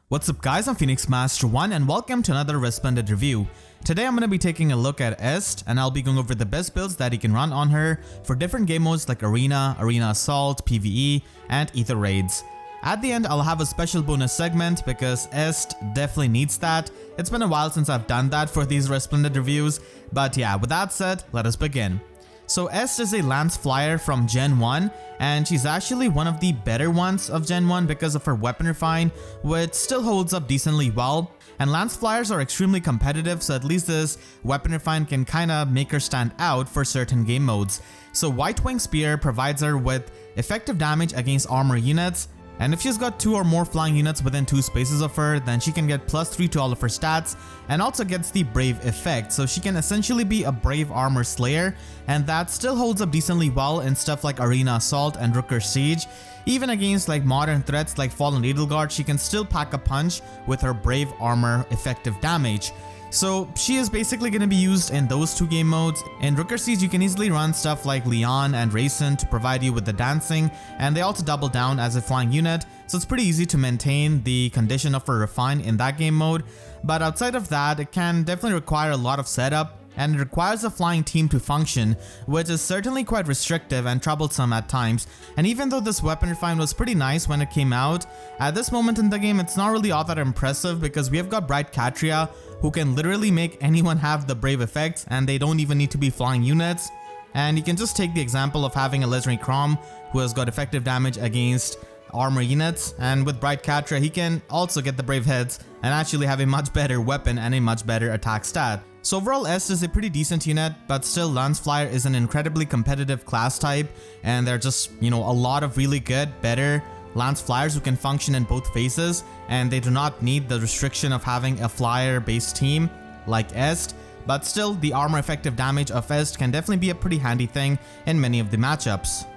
What's up guys, I'm Phoenix Master 1 and welcome to another Resplendent review. Today I'm going to be taking a look at Est and I'll be going over the best builds that you can run on her for different game modes like Arena, Arena Assault, PvE, and Ether Raids. At the end I'll have a special bonus segment because Est definitely needs that. It's been a while since I've done that for these Resplendent reviews, but yeah, with that said, let us begin. So Est is a Lance Flyer from Gen 1 and she's actually one of the better ones of Gen 1 because of her weapon refine, which still holds up decently well. And Lance Flyers are extremely competitive, so at least this weapon refine can kinda make her stand out for certain game modes. So White Wing Spear provides her with effective damage against armor units, and if she's got 2 or more flying units within 2 spaces of her, then she can get +3 to all of her stats and also gets the Brave effect, so she can essentially be a Brave Armor Slayer, and that still holds up decently well in stuff like Arena Assault and Rooker Siege. Even against like modern threats like Fallen Edelgard, she can still pack a punch with her Brave Armor effective damage. So she is basically going to be used in those 2 game modes. In Rooker Siege you can easily run stuff like Leon and Rayson to provide you with the dancing, and they also double down as a flying unit, so it's pretty easy to maintain the condition of her refine in that game mode. But outside of that, it can definitely require a lot of setup, and it requires a flying team to function, which is certainly quite restrictive and troublesome at times. And even though this weapon refine was pretty nice when it came out, at this moment in the game it's not really all that impressive because we have got Bright Katria, who can literally make anyone have the Brave effects and they don't even need to be flying units. And you can just take the example of having a Legendary Crom who has got effective damage against armor units, and with Bright Katria he can also get the Brave hits and actually have a much better weapon and a much better attack stat. So overall Est is a pretty decent unit, but still Lance Flyer is an incredibly competitive class type, and there are just, a lot of really good, better Lance Flyers who can function in both phases, and they do not need the restriction of having a flyer based team like Est. But still, the armor effective damage of Est can definitely be a pretty handy thing in many of the matchups.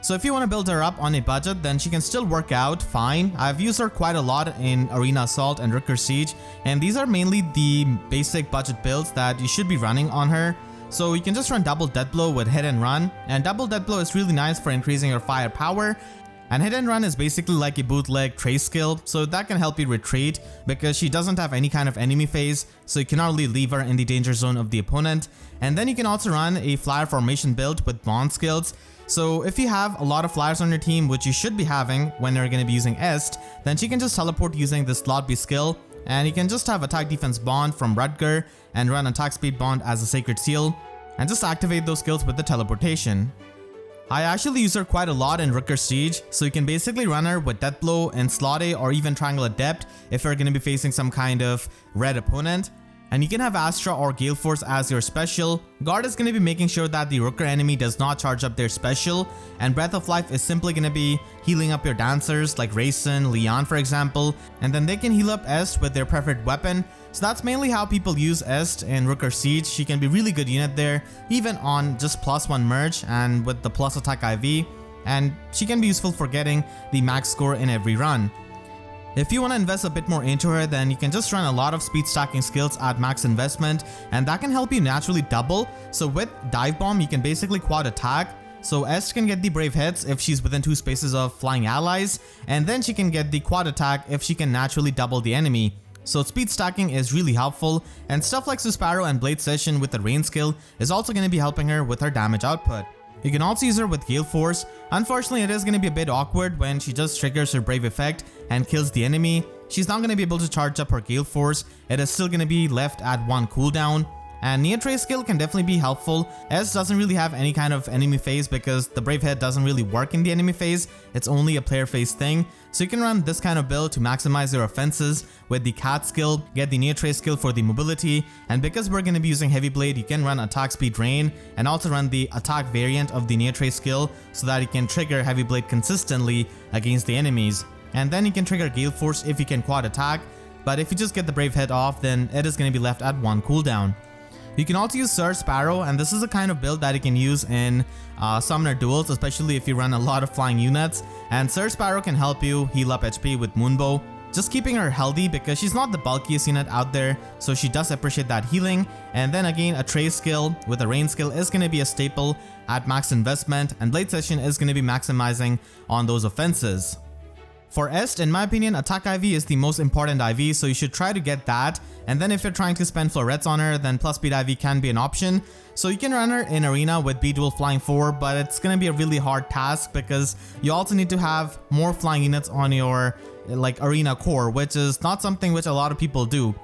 So if you want to build her up on a budget, then she can still work out fine. I've used her quite a lot in Arena Assault and Rooker Siege, and these are mainly the basic budget builds that you should be running on her. So you can just run Double Death Blow with Hit and Run, and Double Death Blow is really nice for increasing your firepower. And Hit and Run is basically like a bootleg trace skill, so that can help you retreat because she doesn't have any kind of enemy phase, so you cannot really leave her in the danger zone of the opponent. And then you can also run a flyer formation build with bond skills. So if you have a lot of flyers on your team, which you should be having when you're going to be using Est, then she can just teleport using this Slot B skill, and you can just have attack defense bond from Rutger and run attack speed bond as a Sacred Seal, and just activate those skills with the teleportation. I actually use her quite a lot in Rooker Siege, so you can basically run her with Death Blow and Slot A or even Triangle Adept if you're going to be facing some kind of red opponent. And you can have Astra or Gale Force as your special. Guard is going to be making sure that the Rooker enemy does not charge up their special, and Breath of Life is simply going to be healing up your dancers like Rayson, Leon for example, and then they can heal up Est with their preferred weapon. So that's mainly how people use Est in Rooker Siege. She can be a really good unit there, even on just +1 merge and with the plus attack IV, and she can be useful for getting the max score in every run. If you want to invest a bit more into her, then you can just run a lot of speed stacking skills at max investment, and that can help you naturally double. So with Dive Bomb you can basically quad attack, so Est can get the Brave hits if she's within 2 spaces of flying allies, and then she can get the quad attack if she can naturally double the enemy. So speed stacking is really helpful, and stuff like Susparo and Blade Session with the rain skill is also going to be helping her with her damage output. You can also use her with Gale Force. Unfortunately, it is going to be a bit awkward when she just triggers her Brave effect and kills the enemy. She's not going to be able to charge up her Gale Force. It is still going to be left at 1 cooldown. And Neo Trace skill can definitely be helpful. Est doesn't really have any kind of enemy phase because the Brave Head doesn't really work in the enemy phase. It's only a player phase thing. So you can run this kind of build to maximize your offenses with the Cat skill, get the Neo Trace skill for the mobility, and because we're going to be using Heavy Blade, you can run attack speed rain and also run the attack variant of the Neo Trace skill so that you can trigger Heavy Blade consistently against the enemies. And then you can trigger Gale Force if you can quad attack, but if you just get the Brave Head off, then it is going to be left at 1 cooldown. You can also use Sir Sparrow, and this is a kind of build that you can use in summoner duels, especially if you run a lot of flying units. And Sir Sparrow can help you heal up HP with Moonbow, just keeping her healthy because she's not the bulkiest unit out there, so she does appreciate that healing. And then again, a Trace skill with a Rain skill is going to be a staple at max investment, and Blade Session is going to be maximizing on those offenses. For Est, in my opinion, attack IV is the most important IV, so you should try to get that. And then if you're trying to spend florets on her, then plus speed IV can be an option. So you can run her in arena with B dual flying 4, but it's gonna be a really hard task because you also need to have more flying units on your like arena core, which is not something which a lot of people do.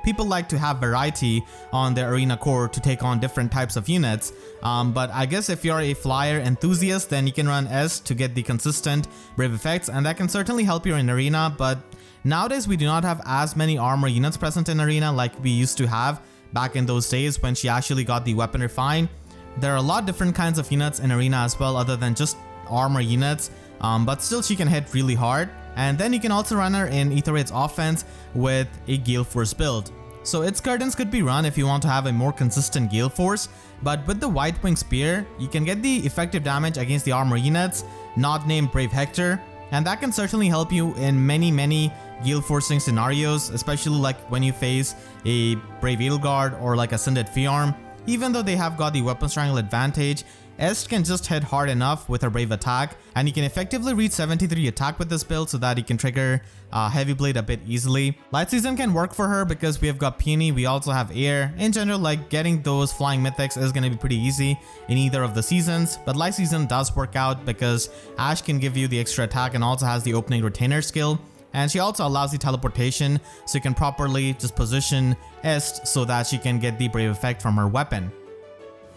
People like to have variety on their arena core to take on different types of units, but I guess if you're a flyer enthusiast, then you can run Est to get the consistent brave effects, and that can certainly help you in arena. But nowadays we do not have as many armor units present in arena like we used to have back in those days when she actually got the weapon refine. There are a lot of different kinds of units in arena as well other than just armor units, but still she can hit really hard. And then you can also run her in Ether Raid's offense with a Gale Force build. So its curtains could be run if you want to have a more consistent Gale Force, but with the White Wing Spear, you can get the effective damage against the armor units not named Brave Hector, and that can certainly help you in many Gale Forcing scenarios, especially like when you face a Brave Edelgard or like Ascended Fiarm. Even though they have got the weapons triangle advantage, Est can just hit hard enough with her brave attack, and you can effectively reach 73 attack with this build so that you can trigger Heavy Blade a bit easily. Light Season can work for her because we have got Peony, we also have Air. In general, like getting those flying mythics is going to be pretty easy in either of the seasons, but Light Season does work out because Ashe can give you the extra attack and also has the opening retainer skill. And she also allows the teleportation, so you can properly just position Est so that she can get the brave effect from her weapon.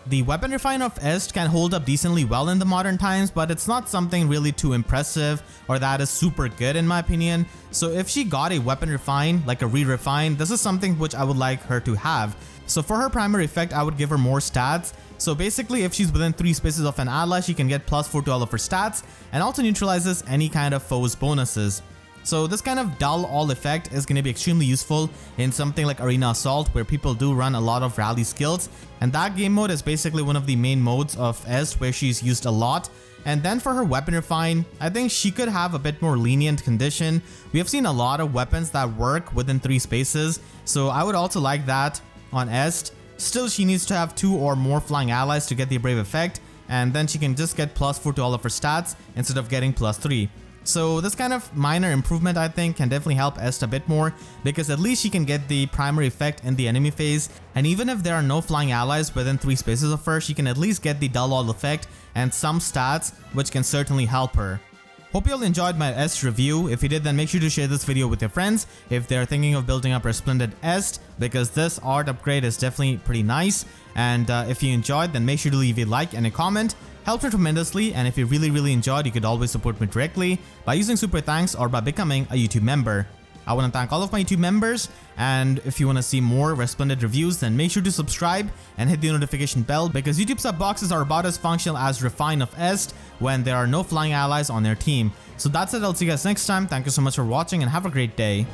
The weapon refine of Est can hold up decently well in the modern times, but it's not something really too impressive or that is super good in my opinion. So if she got a weapon refine, like a re-refine, this is something which I would like her to have. So for her primary effect, I would give her more stats. So basically, if she's within 3 spaces of an ally, she can get +4 to all of her stats and also neutralizes any kind of foe's bonuses. So this kind of dull all effect is going to be extremely useful in something like Arena Assault where people do run a lot of rally skills, and that game mode is basically one of the main modes of Est where she's used a lot. And then for her weapon refine, I think she could have a bit more lenient condition. We have seen a lot of weapons that work within 3 spaces, so I would also like that on Est. Still, she needs to have 2 or more flying allies to get the brave effect, and then she can just get +4 to all of her stats instead of getting +3. So this kind of minor improvement I think can definitely help Est a bit more, because at least she can get the primary effect in the enemy phase, and even if there are no flying allies within 3 spaces of her, she can at least get the dull all effect and some stats which can certainly help her. Hope you all enjoyed my Est review. If you did, then make sure to share this video with your friends if they're thinking of building up Resplendent Est, because this art upgrade is definitely pretty nice. And if you enjoyed, then make sure to leave a like and a comment. Helps me tremendously, and if you really enjoyed, you could always support me directly by using super thanks or by becoming a YouTube member. I want to thank all of my YouTube members, and if you want to see more Resplendent reviews, then make sure to subscribe and hit the notification bell, because YouTube sub boxes are about as functional as Refine of Est when there are no flying allies on their team. So that's it, I'll see you guys next time. Thank you so much for watching and have a great day.